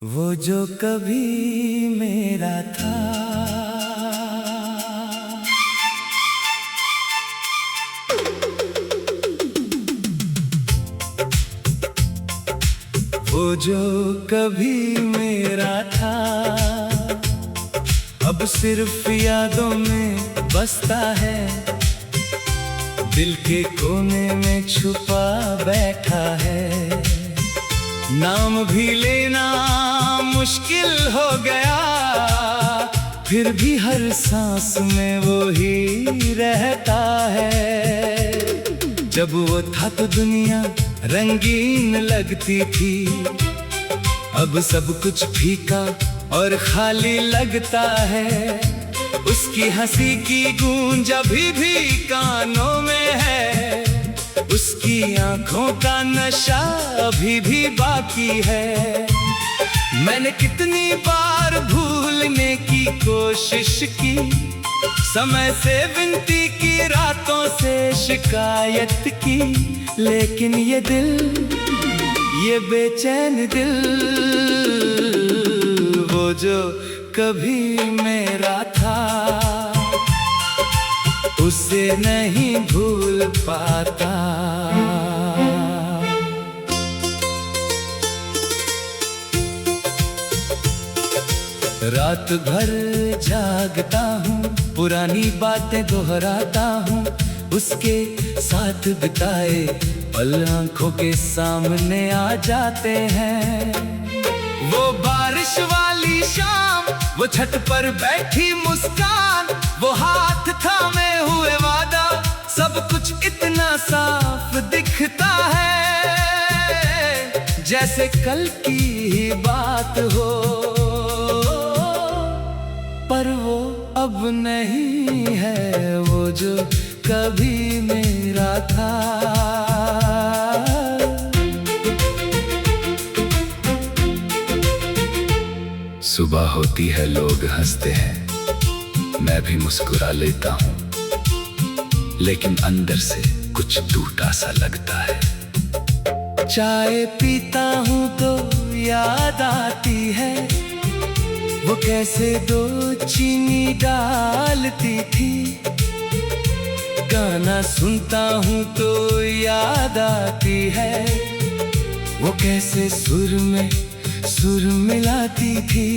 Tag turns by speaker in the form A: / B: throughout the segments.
A: वो जो कभी मेरा था, वो जो कभी मेरा था, अब सिर्फ यादों में बसता है। दिल के कोने में छुपा बैठा है। नाम भी लेना मुश्किल हो गया, फिर भी हर सांस में वो ही रहता है। जब वो था तो दुनिया रंगीन लगती थी, अब सब कुछ फीका और खाली लगता है। उसकी हंसी की गूंज अभी भी कानों में है, उसकी आंखों का नशा अभी भी बाकी है। मैंने कितनी बार भूलने की कोशिश की, समय से विनती की, रातों से शिकायत की, लेकिन ये दिल, ये बेचैन दिल, वो जो कभी मेरा था, उसे नहीं भूल पाता। रात भर जागता हूँ, पुरानी बातें दोहराता हूँ, उसके साथ बिताए पल आंखों के सामने आ जाते हैं। वो बारिश वाली शाम, वो छत पर बैठी मुस्कान, वो हाथ थामे हुए वादा, सब कुछ इतना साफ दिखता है, जैसे कल की ही बात हो। पर वो अब नहीं है, वो जो कभी मेरा था।
B: सुबह होती है, लोग हंसते हैं, मैं भी मुस्कुरा लेता हूँ, लेकिन अंदर से कुछ टूटा सा लगता है।
A: चाय पीता हूँ तो याद आती है, वो कैसे दो चीनी डालती थी। गाना सुनता हूँ तो याद आती है, वो कैसे सुर मिलाती थी।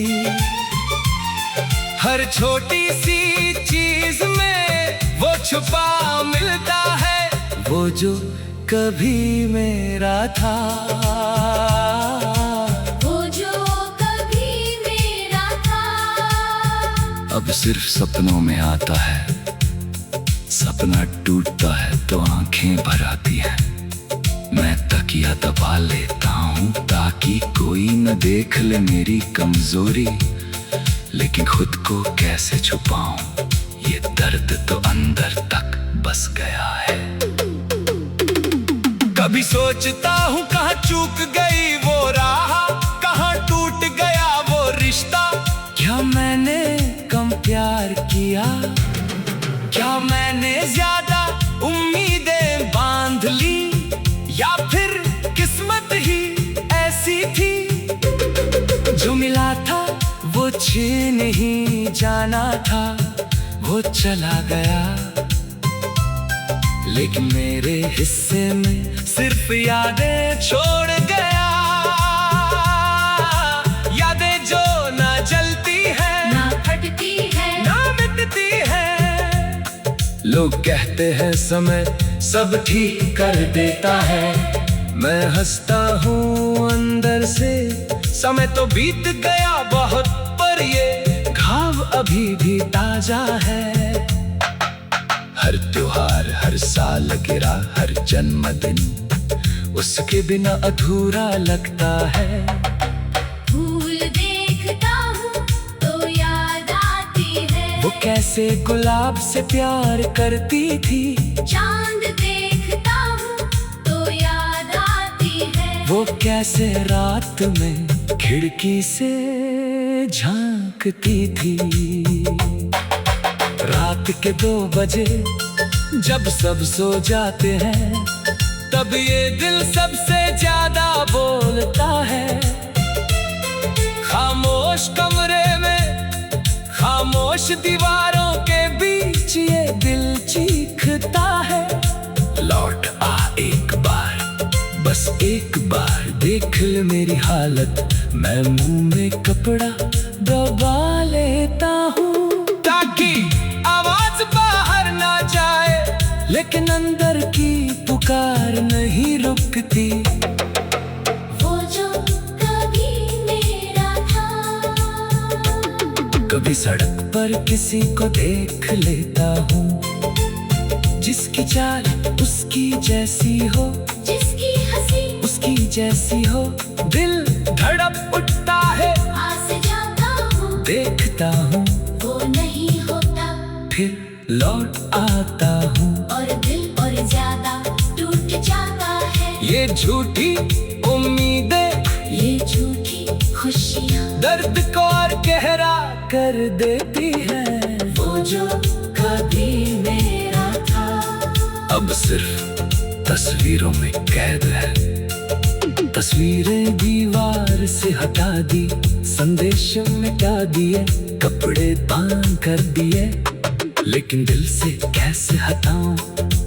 A: हर छोटी सी चीज में वो छुपा मिलता है, वो जो कभी मेरा था।
B: अब सिर्फ सपनों में आता है, सपना टूटता है तो आंखें भर आती हैं। मैं तकिया दबा लेता हूँ ताकि कोई न देख ले मेरी कमजोरी, लेकिन खुद को कैसे छुपाऊं, ये दर्द तो अंदर तक बस गया है।
A: कभी सोचता हूँ कहाँ चूक गई वो राह, कहाँ टूट गया वो रिश्ता। क्या मैंने कम प्यार किया, क्या मैंने ज्यादा उम्मीदें बांध ली, या फिर किस्मत ही ऐसी थी। जो मिला था वो छीन ही जाना था, वो चला गया, लेकिन मेरे हिस्से में सिर्फ यादें छोड़ गया। यादें जो ना जलती है,
C: ना फटती है,
A: ना मिटती है। लोग कहते हैं समय सब ठीक कर देता है, मैं हंसता हूँ अंदर से। समय तो बीत गया बहुत, पर ये घाव अभी भी ताजा है।
B: हर त्योहार, हर साल गिरा, हर जन्मदिन
A: उसके बिना अधूरा लगता है।
C: फूल देखता हूँ तो याद आती है,
A: वो कैसे गुलाब से प्यार करती थी।
C: चांद देखता हूँ तो याद आती है,
A: वो कैसे रात में खिड़की से झांकती थी। रात के 2 बजे जब सब सो जाते हैं, तब ये दिल सबसे ज्यादा बोलता है। खामोश कमरे में, खामोश दीवारों के बीच ये दिल चीखता है।
B: लौट आ एक बार, बस एक बार देख ले मेरी हालत। मैं मुंह में कपड़ा
A: दबा लेता हूँ ताकि आवाज बाहर ना जाए, लेकिन अंदर की पुकार नहीं रुकती।
C: वो जो कभी मेरा था,
A: कभी सड़क पर किसी को देख लेता हूँ, जिसकी चाल उसकी जैसी हो,
C: जिसकी हंसी
A: उसकी जैसी हो। दिल धड़क उठता है,
C: पास जाता हूँ,
A: देखता हूँ,
C: वो नहीं होता,
A: फिर लौट आता हूँ।
C: और दिल और ज्यादा टूट जाता है।
A: ये झूठी उम्मीदें,
C: ये झूठी खुशियाँ,
A: दर्द को और गहरा कर देती है।
C: वो जो कभी मेरा था,
B: अब सिर्फ तस्वीरों में कैद है।
A: तस्वीरें दीवार से हटा दी, संदेश मिटा दिए, कपड़े बांध कर दिए, लेकिन दिल से कैसे हटाऊं?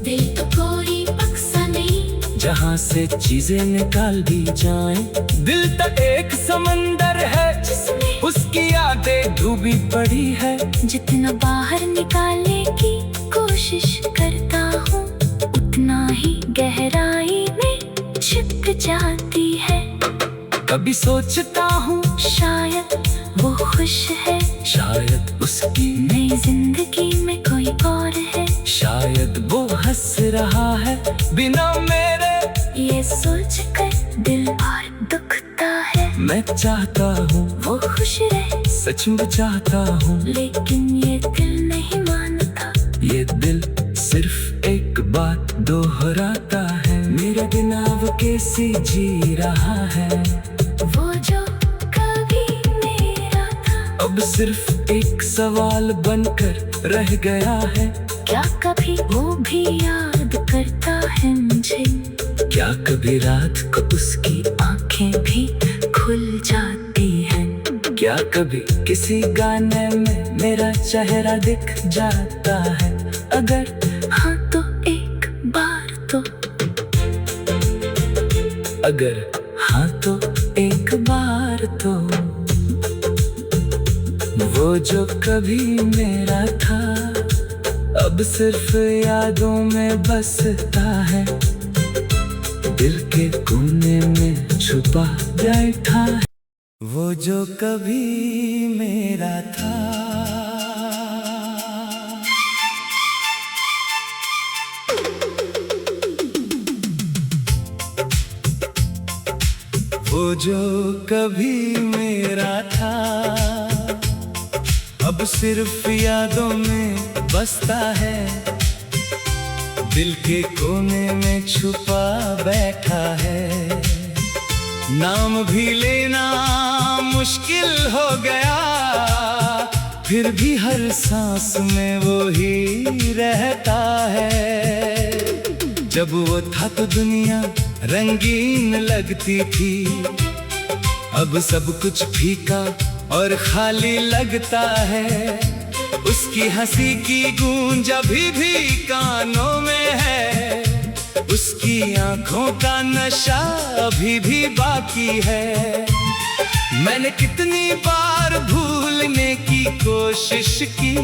C: दिल तो कोई बक्सा नहीं,
A: जहाँ से चीजें निकाल दी जाएं। दिल तक एक समंदर है,
C: जिसमें
A: उसकी यादें डूबी पड़ी है।
C: जितना बाहर निकालने की कोशिश करता हूँ, उतना ही गहराई में छिप जाती है।
A: कभी सोचता हूँ
C: शायद वो खुश है,
A: शायद उसकी,
C: नई जिंदगी में कोई और है।
A: शायद वो हंस रहा है बिना मेरे।
C: ये सोच कर दिल और दुखता है।
A: मैं चाहता हूँ
C: वो खुश रहे,
A: सच में चाहता हूँ,
C: लेकिन ये दिल नहीं मानता।
A: ये दिल सिर्फ एक बात दोहराता है, मेरे बिना वो कैसे जी रहा है।
C: वो जो कभी मेरा था,
A: अब सिर्फ एक सवाल बनकर रह गया है।
C: क्या कभी वो भी याद करता है मुझे?
A: क्या कभी रात को
C: उसकी आंखें भी खुल जाती हैं?
A: क्या कभी किसी गाने में मेरा चेहरा दिख जाता है? अगर
C: हाँ तो एक बार तो,
A: अगर हाँ तो एक बार तो, वो जो कभी मेरा था अब सिर्फ यादों में बसता है, दिल के कोने में छुपा बैठा है। वो जो कभी मेरा था, वो जो कभी मेरा था अब सिर्फ यादों में बसता है, दिल के कोने में छुपा बैठा है। नाम भी लेना मुश्किल हो गया, फिर भी हर सांस में वो ही रहता है। जब वो था तो दुनिया रंगीन लगती थी, अब सब कुछ फीका और खाली लगता है। उसकी हंसी की गूंज अभी भी कानों में है, उसकी आंखों का नशा अभी भी बाकी है। मैंने कितनी बार भूलने की कोशिश की,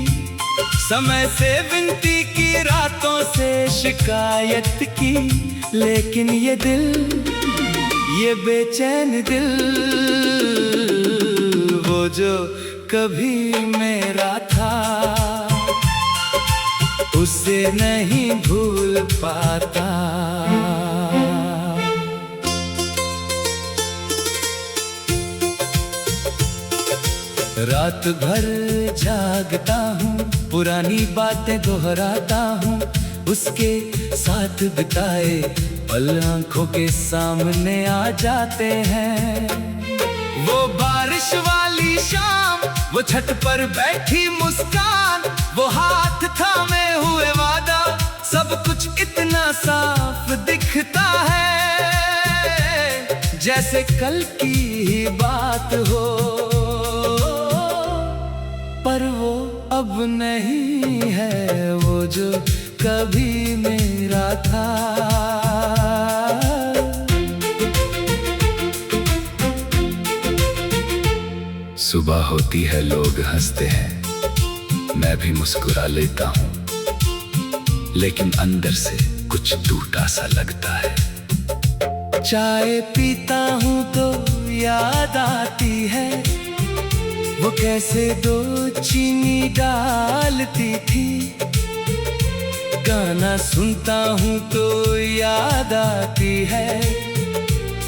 A: समय से विनती की, रातों से शिकायत की, लेकिन ये दिल, ये बेचैन दिल, वो जो कभी मेरा था उसे नहीं भूल पाता। रात भर जागता हूँ, पुरानी बातें दोहराता हूँ, उसके साथ बिताए पल आंखों के सामने आ जाते हैं। वो बारिश वाली शाम, वो छत पर बैठी मुस्कान, वो हाथ थामे हुए वादा, सब कुछ इतना साफ दिखता है जैसे कल की ही बात हो। नहीं है वो जो कभी मेरा था।
B: सुबह होती है, लोग हंसते हैं, मैं भी मुस्कुरा लेता हूँ, लेकिन अंदर से कुछ टूटा सा लगता है।
A: चाय पीता हूँ तो याद आती है वो कैसे दो चीनी डालती थी। गाना सुनता हूँ तो याद आती है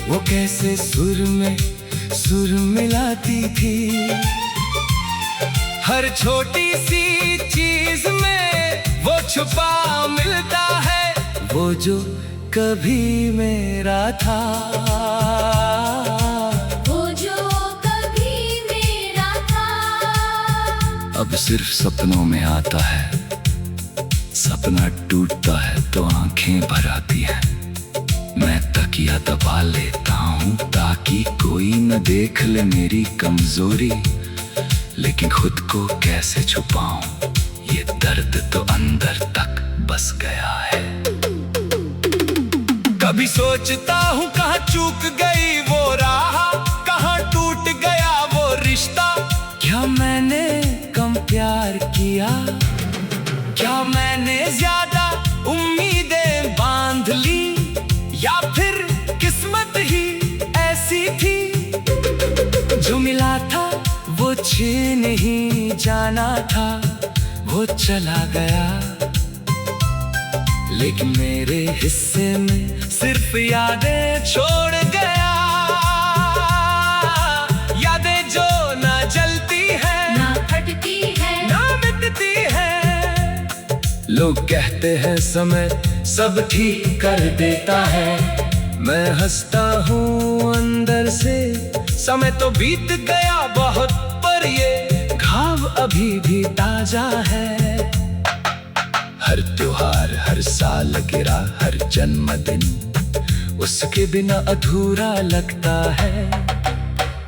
A: वो कैसे सुर में सुर मिलाती थी। हर छोटी सी चीज में वो छुपा मिलता है वो जो कभी मेरा था।
C: वो जो कभी मेरा था।
B: अब सिर्फ सपनों में आता है, सपना टूटता है तो आंखें भर आती है। मैं तकिया दबा लेता हूँ ताकि कोई न देख ले मेरी कमजोरी, लेकिन खुद को कैसे छुपाऊं, ये दर्द तो अंदर तक बस गया है।
A: कभी सोचता हूँ कहाँ चूक गई वो राह, कहाँ टूट गया वो रिश्ता। क्या मैंने कम प्यार किया, क्या मैंने ज्यादा उम्मीदें बांध ली, या फिर किस्मत ही ऐसी थी। जो मिला था वो छीन ही जाना था, वो चला गया, लेकिन मेरे हिस्से में सिर्फ यादें छोड़ गया। यादें जो ना जलती है,
C: ना फटती है,
A: ना मिटती है। लोग कहते हैं समय सब ठीक कर देता है, मैं हंसता हूँ अंदर से। समय तो बीत गया बहुत, पर ये घाव अभी भी ताजा है।
B: हर त्योहार, हर साल गिरा, हर जन्मदिन उसके बिना अधूरा लगता है।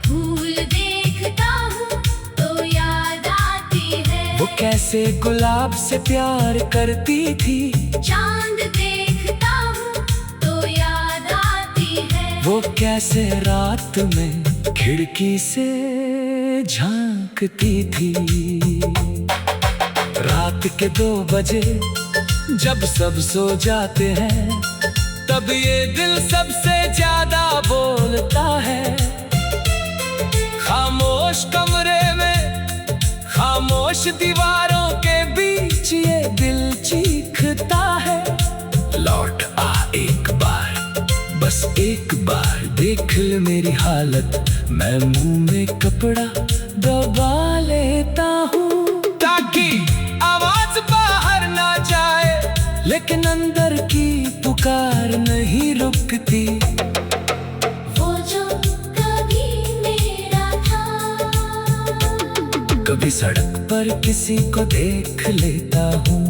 C: फूल देखता हूँ तो याद आती है
A: वो कैसे गुलाब से प्यार करती थी।
C: चांद देखता हूँ तो याद आती है
A: वो कैसे रात में खिड़की से झांकती थी। रात के 2 बजे जब सब सो जाते हैं, तब ये दिल सबसे ज्यादा बोलता है। खामोश कमरे में, खामोश दीवारों के बीच ये दिल चीखता है।
B: लौट आ एक बार, बस एक बार देख ले मेरी हालत। मैं मुंह में कपड़ा
A: दबा लेता हूँ ताकि आवाज बाहर ना जाए, लेकिन अंदर की पुकार नहीं रुकती।
C: वो जो कभी मेरा था।
A: कभी सड़क पर किसी को देख लेता हूँ,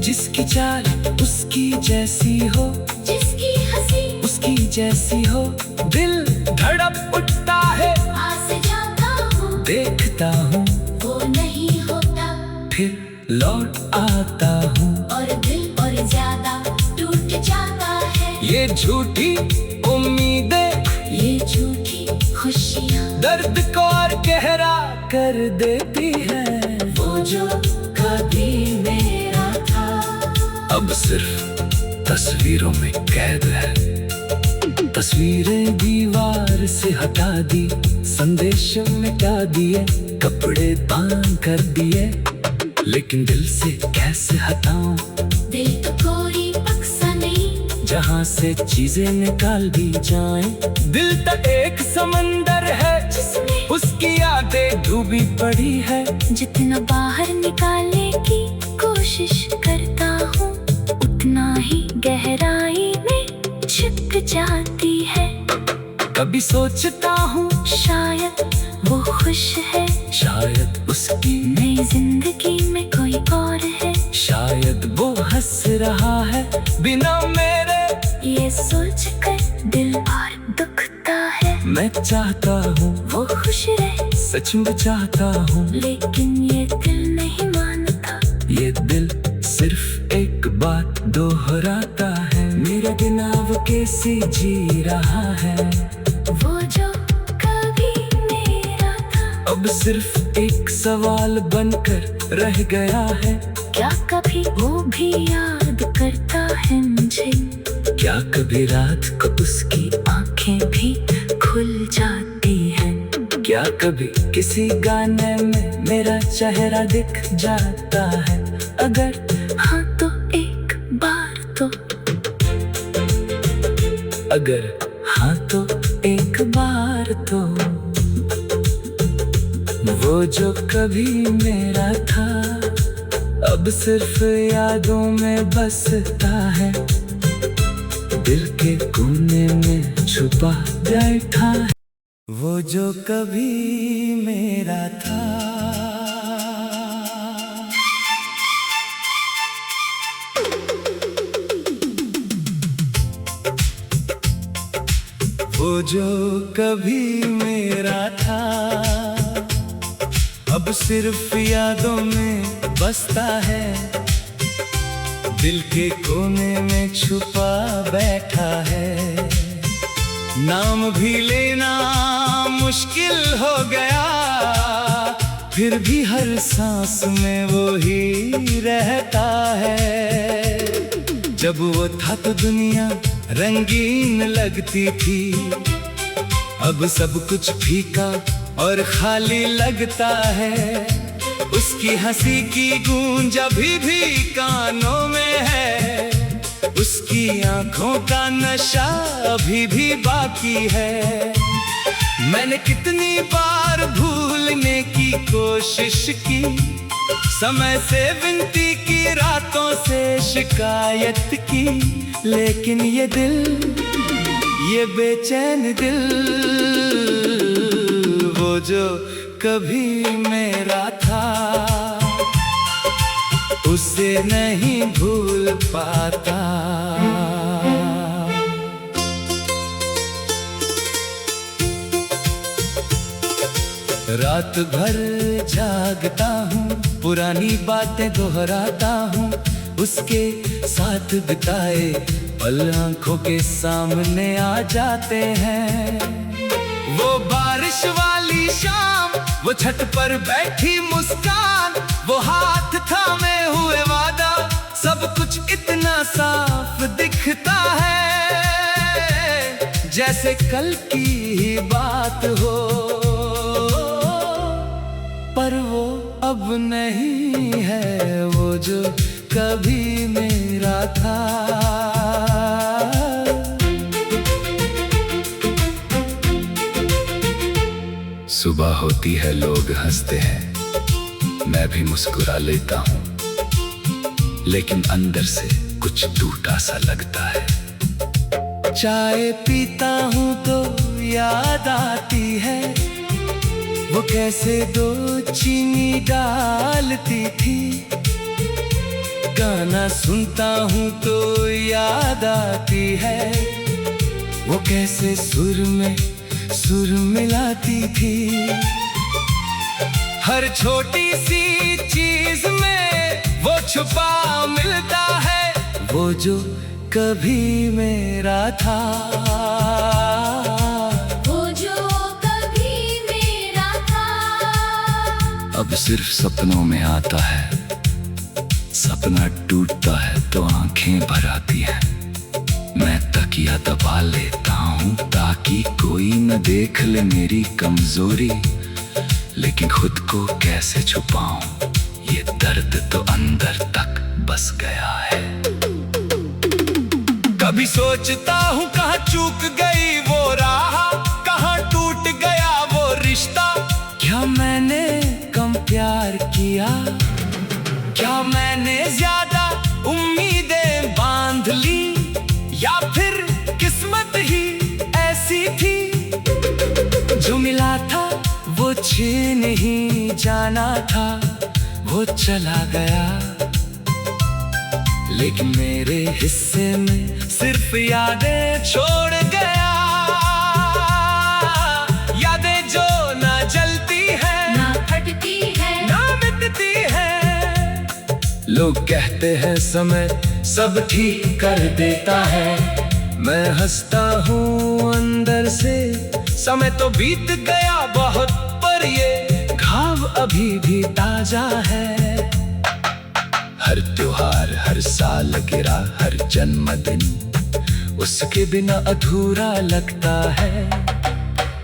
A: जिसकी चाल उसकी जैसी हो,
C: जिसकी हंसी
A: उसकी जैसी हो। दिल धड़क उठता है,
C: पास जाता हूँ,
A: देखता हूँ,
C: वो नहीं होता,
A: फिर लौट आता हूँ।
C: और दिल और ज्यादा टूट जाता है।
A: ये झूठी उम्मीदें,
C: ये झूठी खुशियाँ
A: दर्द को और गहरा कर देती है।
C: वो जो कभी मेरा था।
B: अब सिर्फ तस्वीरों में कैद है।
A: तस्वीरें दीवार से हटा दी, संदेश मिटा दिए, कपड़े बांध कर दिए, लेकिन दिल से कैसे हटाऊं।
C: दिल तो कोई बक्सा नहीं
A: जहाँ से चीजें निकाल दी जाएं। दिल तो एक समंदर है
C: जिसमें
A: उसकी यादें डूबी पड़ी है।
C: जितना बाहर निकालने की कोशिश करता हूँ, उतना ही गहराई में छिप जाती है।
A: कभी सोचता हूँ
C: शायद वो खुश है,
A: शायद उसकी
C: नई जिंदगी में कोई और है।
A: शायद वो हंस रहा है बिना मेरे।
C: ये सोचकर दिल और दुखता है।
A: मैं चाहता हूँ
C: वो खुश रहे,
B: सच में चाहता हूँ,
C: लेकिन ये दिल नहीं मानता।
B: ये दिल सिर्फ एक बात दोहराता है, मेरे बिना वो कैसे जी रहा है।
C: वो जो कभी मेरा था,
B: अब सिर्फ एक सवाल बनकर रह गया है,
C: क्या कभी वो भी याद करता है मुझे?
B: क्या कभी रात को
C: उसकी आंखें भी खुल जाती हैं।
B: क्या कभी किसी गाने में मेरा चेहरा दिख जाता है? अगर
C: हाँ तो एक बार तो,
B: अगर हाँ तो एक बार तो, वो जो कभी मेरा था अब सिर्फ यादों में बसता है, दिल के कोने में छुपा बैठा है।
A: वो जो कभी मेरा था, वो जो कभी मेरा था अब सिर्फ यादों में बसता है, दिल के कोने में छुपा बैठा है। नाम भी लेना मुश्किल हो गया, फिर भी हर सांस में वो ही रहता है। जब वो था तो दुनिया रंगीन लगती थी, अब सब कुछ फीका और खाली लगता है। उसकी हंसी की गूंज अभी भी कानों में है, उसकी आंखों का नशा अभी भी बाकी है। मैंने कितनी बार भूलने की कोशिश की, समय से विनती की, रातों से शिकायत की, लेकिन ये दिल, ये बेचैन दिल, वो जो कभी मेरा था उसे नहीं भूल पाता। रात भर जागता हूँ, पुरानी बातें दोहराता हूँ, उसके साथ बिताए पल आंखों के सामने आ जाते हैं। वो बारिश वाली शाम, वो छत पर बैठी मुस्कान, वो हाथ थामे हुए वादा, सब कुछ इतना साफ दिखता है जैसे कल की ही बात हो। पर वो अब नहीं है वो जो कभी मेरा था।
B: सुबह होती है, लोग हंसते हैं, मैं भी मुस्कुरा लेता हूँ, लेकिन अंदर से कुछ टूटा सा लगता है।
A: चाय पीता हूँ तो याद आती है, वो कैसे दो चीनी डालती थी। गाना सुनता हूँ तो याद आती है, वो कैसे सुर में सुर मिलाती थी। हर छोटी सी चीज में वो छुपा मिलता है, वो जो कभी मेरा था।
C: वो जो कभी मेरा था,
B: अब सिर्फ सपनों में आता है, सपना टूटता है तो आंखें भर आती है। मैं तकिया दबा लेता हूँ ताकि कोई न देख ले मेरी कमजोरी, लेकिन खुद को कैसे छुपाऊं, ये दर्द तो अंदर तक बस गया है।
A: कभी सोचता हूँ कहाँ चूक गई वो राह, कहाँ टूट गया वो रिश्ता। क्या मैंने कम प्यार किया, क्या मैंने ज्यादा उम्मीदें बांध ली, या फिर किस्मत ही ऐसी थी। जो मिला था वो छीन ही जाना था, वो चला गया, लेकिन मेरे हिस्से में सिर्फ यादें छोड़ गया। यादें जो न जलती है लोग कहते हैं समय सब ठीक कर देता है, मैं हंसता हूँ अंदर से, समय तो बीत गया बहुत पर ये घाव अभी भी ताजा है। हर त्योहार, हर साल गिरा, हर जन्मदिन उसके बिना अधूरा लगता है।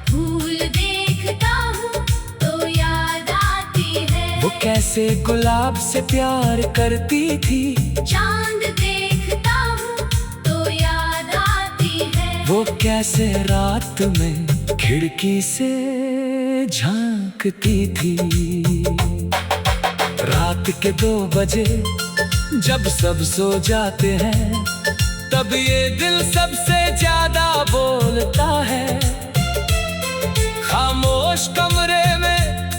C: फूल देखता हूँ तो याद आती है,
A: वो कैसे गुलाब से प्यार करती थी।
C: चांद देखता हूँ तो याद आती है,
A: वो कैसे रात में खिड़की से झांकती थी। रात के 2 बजे जब सब सो जाते हैं, तब ये दिल सबसे ज्यादा बोलता है। खामोश कमरे में,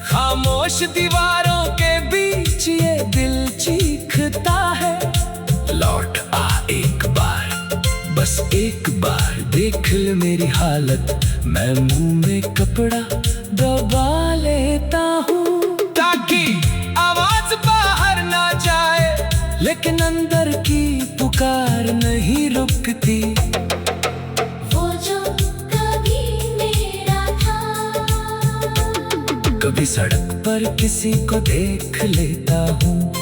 A: खामोश दीवारों के बीच ये दिल चीखता है। लौट आ एक बार, बस एक बार देख ले मेरी हालत, मैं मुंह में कपड़ा दबा लेता हूँ ताकि आवाज बाहर ना जाए, लेकिन अंदर की पुकार नहीं रुकती।
C: वो जो कभी मेरा था,
A: कभी सड़क पर किसी को देख लेता हूँ,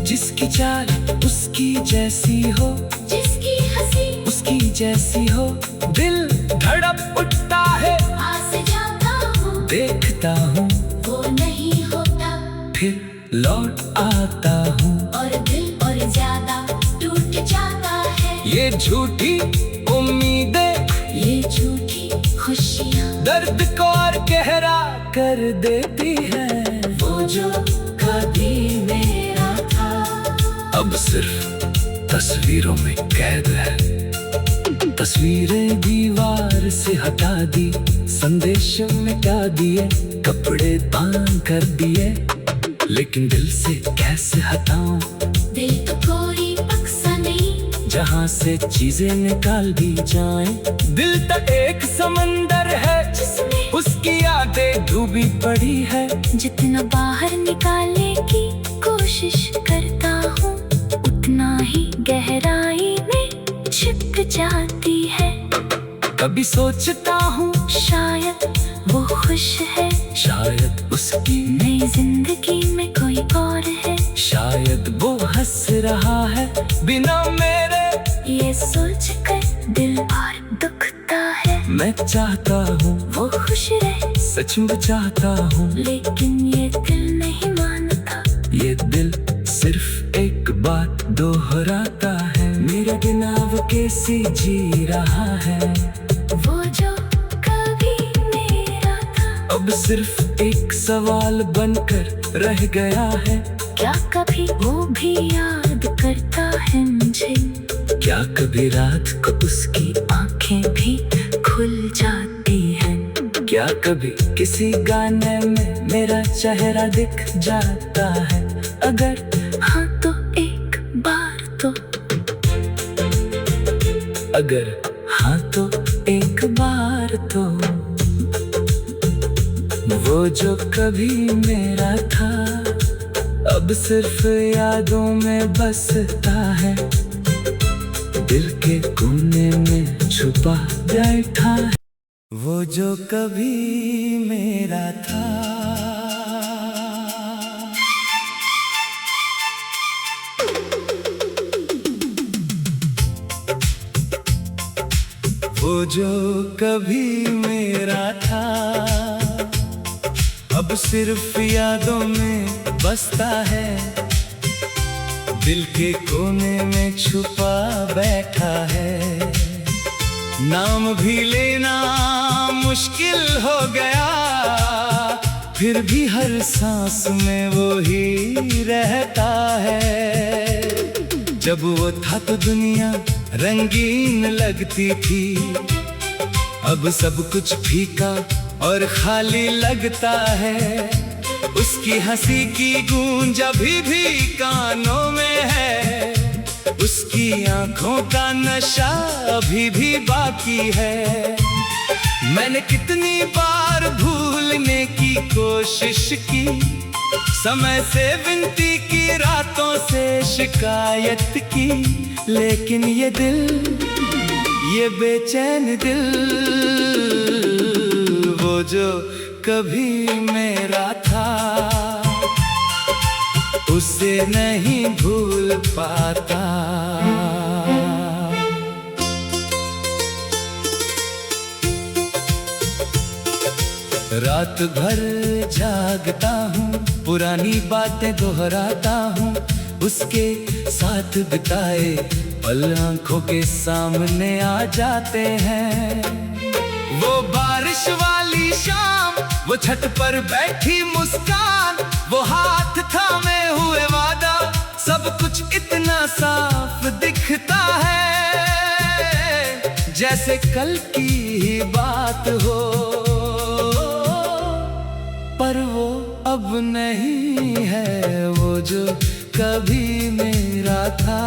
A: जिसकी चाल उसकी जैसी हो,
C: जिसकी हंसी
A: उसकी जैसी हो। दिल धड़क उठता है,
C: आस जाता हूँ,
A: देखता हूँ,
C: वो नहीं होता,
A: फिर लौट आता हूँ।
C: और दिल और ज्यादा टूट जाता है।
A: ये झूठी उम्मीदें,
C: ये झूठी खुशियाँ,
A: दर्द को और गहरा कर देती है।
C: वो जो कभी मेरा था,
A: अब सिर्फ तस्वीरों में कैद है। तस्वीरें दीवार से हटा दी, संदेश मिटा दिए, कपड़े बांध कर दिए, लेकिन दिल से कैसे हटाऊं।
C: दिल तो कोई बक्सा नहीं,
A: जहाँ से चीजें निकाल दी जाएं। दिल तक एक समंदर है,
C: जिसमें
A: उसकी यादें डूबी पड़ी है।
C: जितना बाहर निकालने की कोशिश करता हूँ, उतना ही गहराई में छिप जाती है।
A: कभी सोचता हूँ
C: शायद वो खुश है,
A: शायद उसकी
C: नई जिंदगी में कोई और है।
A: शायद वो हंस रहा है बिना मेरे।
C: ये सोच कर दिल और दुखता है।
A: मैं चाहता हूँ
C: वो खुश रहे,
A: सच में चाहता हूँ,
C: लेकिन ये दिल नहीं मानता।
A: ये दिल सिर्फ एक बात दोहराता है, मेरे बिना वो कैसी जी रहा है।
C: वो जो कभी मेरा था,
A: अब सिर्फ एक सवाल बनकर रह गया है।
C: क्या कभी वो भी याद करता है मुझे?
A: क्या कभी रात को
C: उसकी आंखें भी खुल जाती हैं?
A: क्या कभी किसी गाने में मेरा चेहरा दिख जाता है? अगर
C: हाँ तो एक बार तो,
A: अगर हाँ तो एक बार तो, वो जो कभी मेरा था अब सिर्फ यादों में बसता है, दिल के कोने में छुपा बैठा है। वो जो कभी मेरा था, वो जो कभी मेरा था अब सिर्फ यादों में बसता है, दिल के कोने में छुपा बैठा है। नाम भी लेना मुश्किल हो गया, फिर भी हर सांस में वो ही रहता है। जब वो था तो दुनिया रंगीन लगती थी, अब सब कुछ फीका और खाली लगता है। उसकी हंसी की गूंज अभी भी कानों में है, उसकी आंखों का नशा अभी भी बाकी है। मैंने कितनी बार भूलने की कोशिश की, समय से विनती की, रातों से शिकायत की, लेकिन ये दिल, ये बेचैन दिल, वो जो कभी मेरा था, उसे नहीं भूल पाता। रात भर जागता हूँ, पुरानी बातें दोहराता हूँ, उसके साथ बिताए पल आंखों के सामने आ जाते हैं। वो बारिश वाली शाम, वो छत पर बैठी मुस्कान, वो हाथ थामे हुए वादा, सब कुछ इतना साफ दिखता है, जैसे कल की ही बात हो। पर वो अब नहीं है, वो जो कभी मेरा था।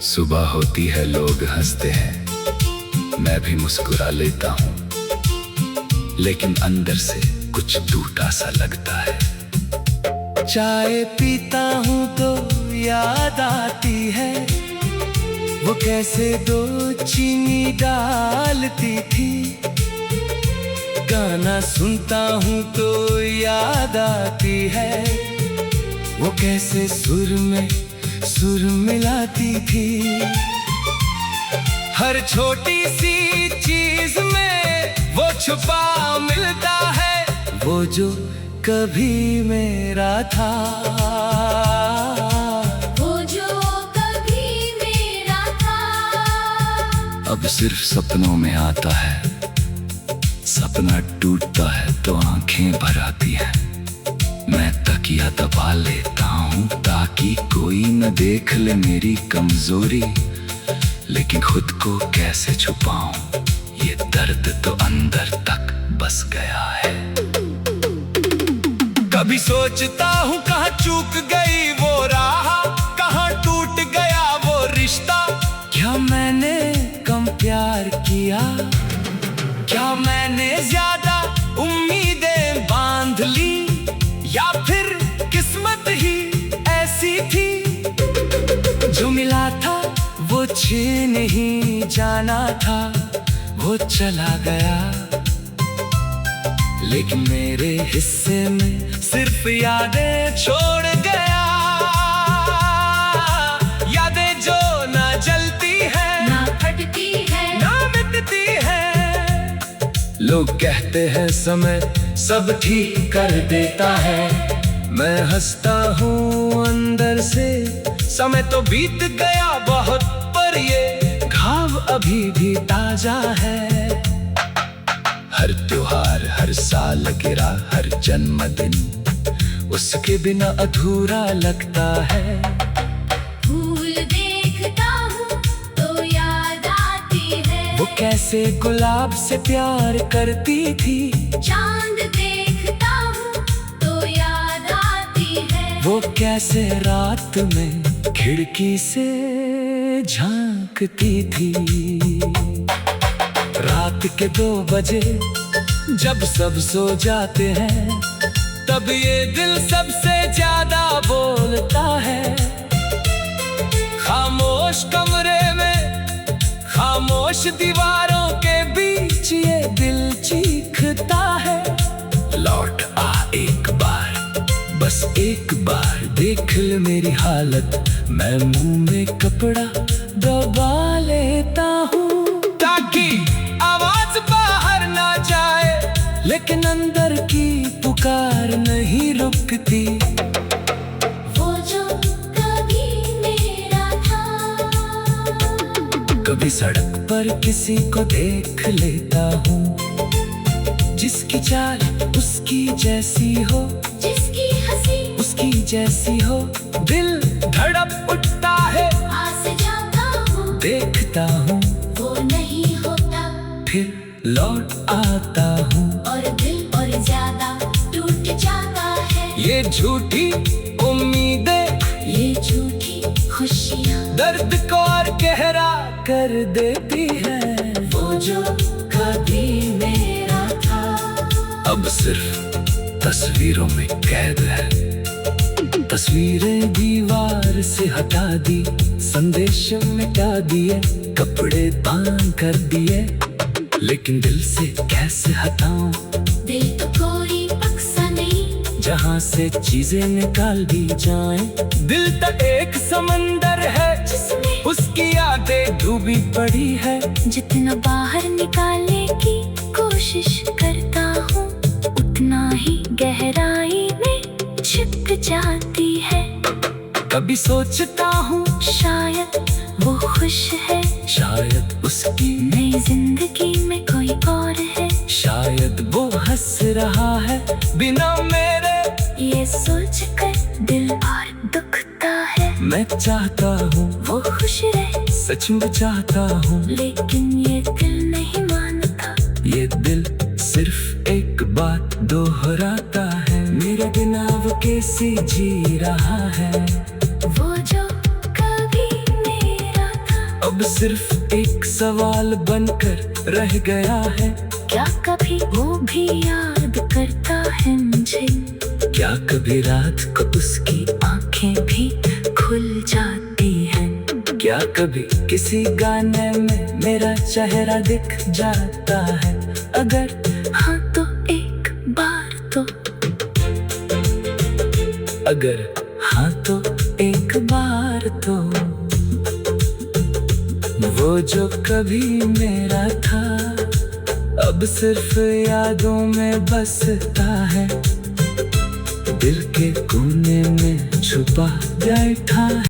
B: सुबह होती है, लोग हंसते हैं, मैं भी मुस्कुरा लेता हूँ, लेकिन अंदर से कुछ टूटा सा लगता है।
A: चाय पीता हूँ तो याद आती है, वो कैसे दो चीनी डालती थी। गाना सुनता हूँ तो याद आती है, वो कैसे सुर में सुर मिलाती थी। हर छोटी सी चीज में वो छुपा मिलता है, वो जो कभी मेरा था।
B: अब सिर्फ सपनों में आता है, सपना टूटता है तो आंखें भर आती है। मैं तकिया दबा लेता हूँ ताकि कोई न देख ले मेरी कमजोरी, लेकिन खुद को कैसे छुपाऊं, ये दर्द तो अंदर तक बस गया है।
A: कभी सोचता हूँ कहाँ चूक गई वो राह, कहाँ टूट गया वो रिश्ता। क्या मैंने कम प्यार किया, क्या मैंने ज्यादा उम्मीदें बांध ली, या फिर किस्मत ही ऐसी थी। जो मिला था वो छीन ही जाना था, वो चला गया, लेकिन मेरे हिस्से में सिर्फ यादें छोड़ गया। यादें जो ना जलती है,
C: ना फटती है,
A: ना मिटती है। लोग कहते हैं समय सब ठीक कर देता है, मैं हंसता हूँ अंदर से। समय तो बीत गया बहुत, पर ये घाव अभी भी ताजा है। हर त्योहार, हर साल गिरा, हर जन्मदिन उसके बिना अधूरा लगता है।
C: फूल देखता हूँ तो याद आती है,
A: वो कैसे गुलाब से प्यार करती थी।
C: चांद देखता हूँ तो याद आती है,
A: वो कैसे रात में खिड़की से झांकती थी। रात के 2 बजे जब सब सो जाते हैं, तब ये दिल सबसे ज्यादा बोलता है। खामोश कमरे में, खामोश दीवारों के बीच ये दिल चीखता है। लौट आ एक बार, बस एक बार देख ले मेरी हालत। मैं मुंह में कपड़ा दबा लेता हूँ ताकि आवाज बाहर ना जाए, लेकिन अंदर की पुकार नहीं रुकती।
C: वो जो कभी मेरा था।
A: कभी सड़क पर किसी को देख लेता हूँ, जिसकी चाल उसकी जैसी हो,
C: जिसकी हंसी
A: उसकी जैसी हो। दिल धड़क उठता है,
C: पास जाता हूँ,
A: देखता हूँ,
C: वो नहीं होता,
A: फिर लौट आता हूँ।
C: और दिल और ज्यादा टूट जाता है।
A: ये झूठी उम्मीदें,
C: ये झूठी खुशियाँ,
A: दर्द को और गहरा कर देती है।
C: वो
A: जो कभी मेरा था
B: अब सिर्फ तस्वीरों में कैद है।
A: तस्वीरें दीवार से हटा दी, संदेश मिटा दिए, कपड़े दान कर दिए, लेकिन दिल से कैसे हटाऊं?
C: दिल तो कोई बक्सा नहीं
A: जहाँ से चीजें निकाल दी जाएं। दिल तक एक समंदर है
C: जिसमें
A: उसकी यादें डूबी पड़ी है।
C: जितना बाहर निकालने की कोशिश करता हूँ उतना ही गहराई में छिप जाती है।
A: कभी सोचता हूँ
C: शायद वो खुश है,
A: शायद उसकी
C: नई जिंदगी में कोई और है।
A: शायद वो हंस रहा है बिना मेरे।
C: ये सोच कर दिल और दुखता है।
A: मैं चाहता हूँ
C: वो खुश रहे,
A: सच में चाहता हूँ,
C: लेकिन ये दिल नहीं मानता।
A: ये दिल सिर्फ एक बात दोहराता है, मेरे बिना वो कैसे जी रहा है।
C: वो जो कभी मेरा था
A: अब सिर्फ एक सवाल बनकर रह गया है।
C: क्या कभी वो भी याद करता है मुझे?
A: क्या कभी रात को
C: उसकी आंखें भी खुल जाती हैं?
A: क्या कभी किसी गाने में मेरा चेहरा दिख जाता है? अगर
C: हाँ तो एक बार तो,
A: अगर हाँ तो एक बार तो वो जो कभी मेरा था अब सिर्फ यादों में बसता है, दिल के कोने में छुपा बैठा है।